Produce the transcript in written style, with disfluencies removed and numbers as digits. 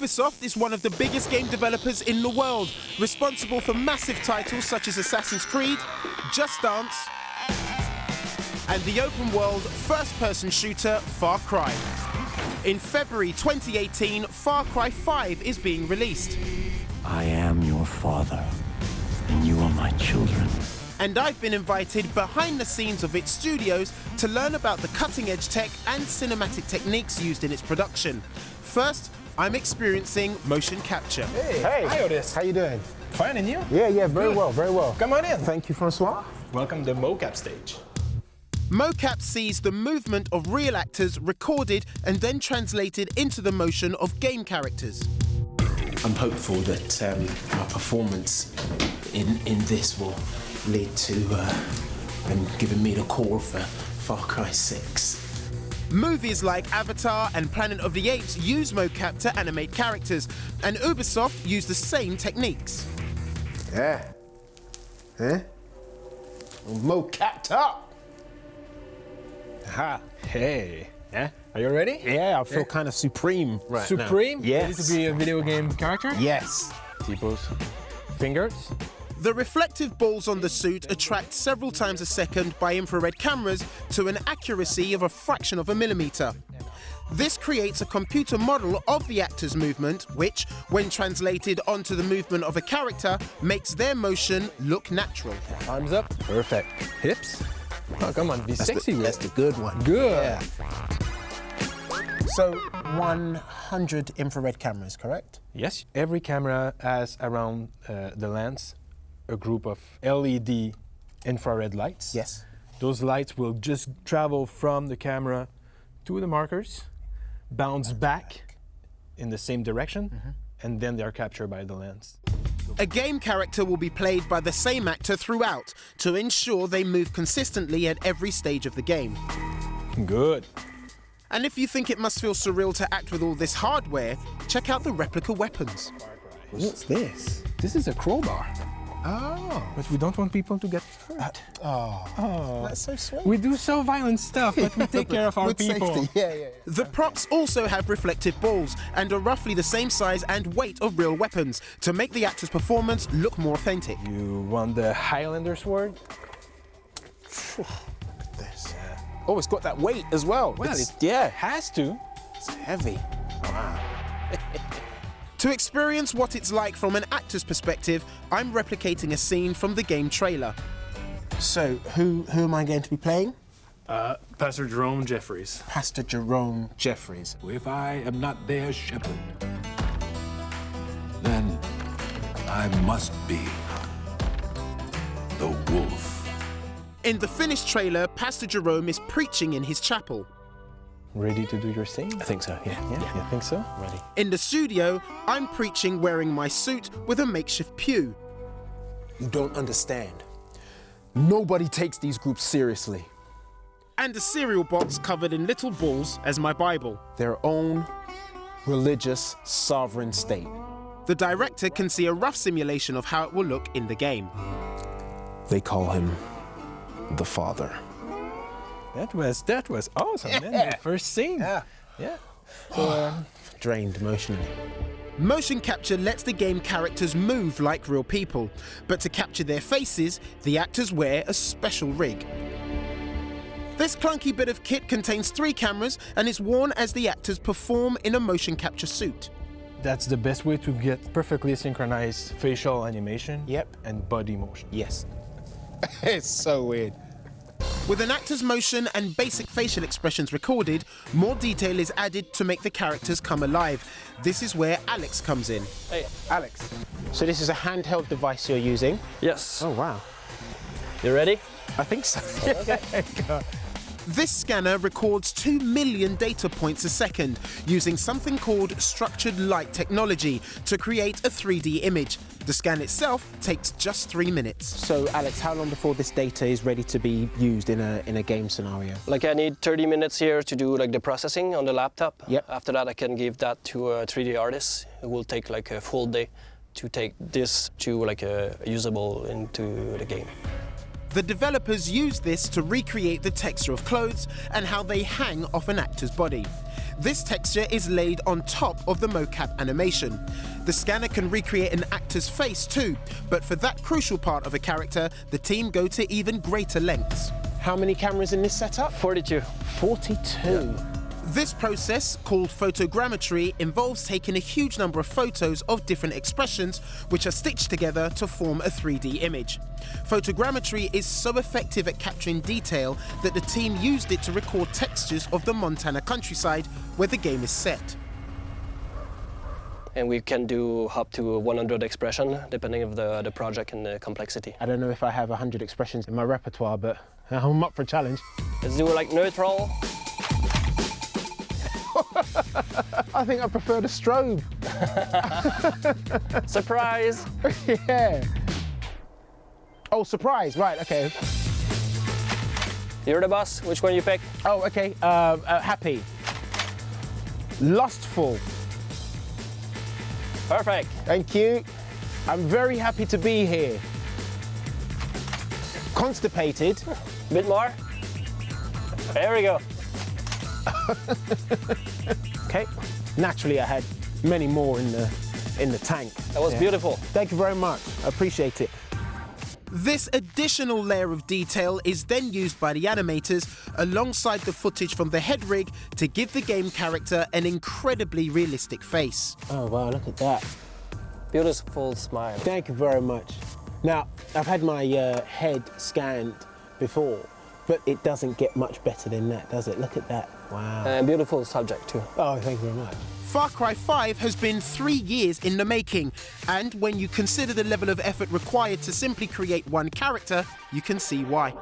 Ubisoft is one of the biggest game developers in the world, responsible for massive titles such as Assassin's Creed, Just Dance, and the open-world first-person shooter Far Cry. In February 2018, Far Cry 5 is being released. I am your father, and you are my children. And I've been invited behind the scenes of its studios to learn about the cutting-edge tech and cinematic techniques used in its production. First, I'm experiencing motion capture. Hey. Hi, Ortis. How you doing? Fine, and you? Yeah, very well, very well. Come on in. Thank you, Francois. Welcome to the Mocap stage. Mocap sees the movement of real actors recorded and then translated into the motion of game characters. I'm hopeful that my performance in this will lead to them giving me the call for Far Cry 6. Movies like Avatar and Planet of the Apes use mocap to animate characters, and Ubisoft use the same techniques. Yeah. Huh? Mocapped up. Ha. Hey. Yeah? Are you ready? Yeah, I feel kind of supreme right now. Supreme? Yes. Ready to be a video game character? Yes. T-pose. Fingers. The reflective balls on the suit attract several times a second by infrared cameras to an accuracy of a fraction of a millimeter. This creates a computer model of the actor's movement, which, when translated onto the movement of a character, makes their motion look natural. Arms up. Perfect. Hips. Oh, come on, be sexy with it. That's the good one. Good. Yeah. So 100 infrared cameras, correct? Yes, every camera has around the lens a group of LED infrared lights. Yes. Those lights will just travel from the camera to the markers, bounce back in the same direction, and then they are captured by the lens. A game character will be played by the same actor throughout to ensure they move consistently at every stage of the game. Good. And if you think it must feel surreal to act with all this hardware, check out the replica weapons. What's this? This is a crowbar, Oh. but we don't want people to get hurt. That's so sweet. We do so violent stuff, but we take care of our With people. safety. Yeah. The props also have reflective balls and are roughly the same size and weight of real weapons to make the actor's performance look more authentic. You want the Highlander sword? This. Oh, it's got that weight as well. Well, It's- it has to. it's heavy. Wow. To experience what it's like from an actor's perspective, I'm replicating a scene from the game trailer. So, who am I going to be playing? Pastor Jerome Jeffries. Pastor Jerome Jeffries. If I am not their shepherd, then I must be the wolf. In the finished trailer, Pastor Jerome is preaching in his chapel. Ready to do your thing? I think so, yeah. You think so? Ready. In the studio, I'm preaching wearing my suit with a makeshift pew. You don't understand. Nobody takes these groups seriously. And a cereal box covered in little balls as my Bible. Their own religious sovereign state. The director can see a rough simulation of how it will look in the game. They call him the Father. That was awesome. Man. The first scene. Yeah. So, Drained emotionally. Motion capture lets the game characters move like real people, but to capture their faces, the actors wear a special rig. This clunky bit of kit contains 3 cameras and is worn as the actors perform in a motion capture suit. that's the best way to get perfectly synchronized facial animation. Yep. And body motion. Yes. It's so weird. With an actor's motion and basic facial expressions recorded, more detail is added to make the characters come alive. This is where Alex comes in. Hey. Alex, so this is a handheld device you're using? Yes. Oh, wow. You ready? I think so. This scanner records 2 million data points a second using something called structured light technology to create a 3D image. The scan itself takes just 3 minutes. So, Alex, how long before this data is ready to be used in a game scenario? Like I need 30 minutes here to do like the processing on the laptop. Yep. After that I can give that to a 3D artist. It will take like a full day to take this to like a usable into the game. The developers use this to recreate the texture of clothes and how they hang off an actor's body. This texture is laid on top of the mocap animation. The scanner can recreate an actor's face too, but for that crucial part of a character, the team go to even greater lengths. How many cameras in this setup? 42. 42. This process, called photogrammetry, involves taking a huge number of photos of different expressions which are stitched together to form a 3D image. Photogrammetry is so effective at capturing detail that the team used it to record textures of the Montana countryside where the game is set. And we can do up to 100 expression depending on the project and the complexity. I don't know if I have 100 expressions in my repertoire, but I'm up for a challenge. Let's do like neutral. I think I prefer the strobe. Surprise! Yeah. Oh, surprise, right, okay. You're the boss. Which one you pick? Oh, okay, happy. Lustful. Perfect. Thank you. I'm very happy to be here. Constipated. Bit more. There we go. Okay. Naturally, I had many more in the tank. That was beautiful. Thank you very much. I appreciate it. This additional layer of detail is then used by the animators alongside the footage from the head rig to give the game character an incredibly realistic face. Oh, wow, look at that. Beautiful smile. Thank you very much. Now, I've had my head scanned before, but it doesn't get much better than that, does it? Look at that. Wow. And beautiful subject too. Oh, thank you very much. Far Cry 5 has been 3 years in the making, and when you consider the level of effort required to simply create one character, you can see why.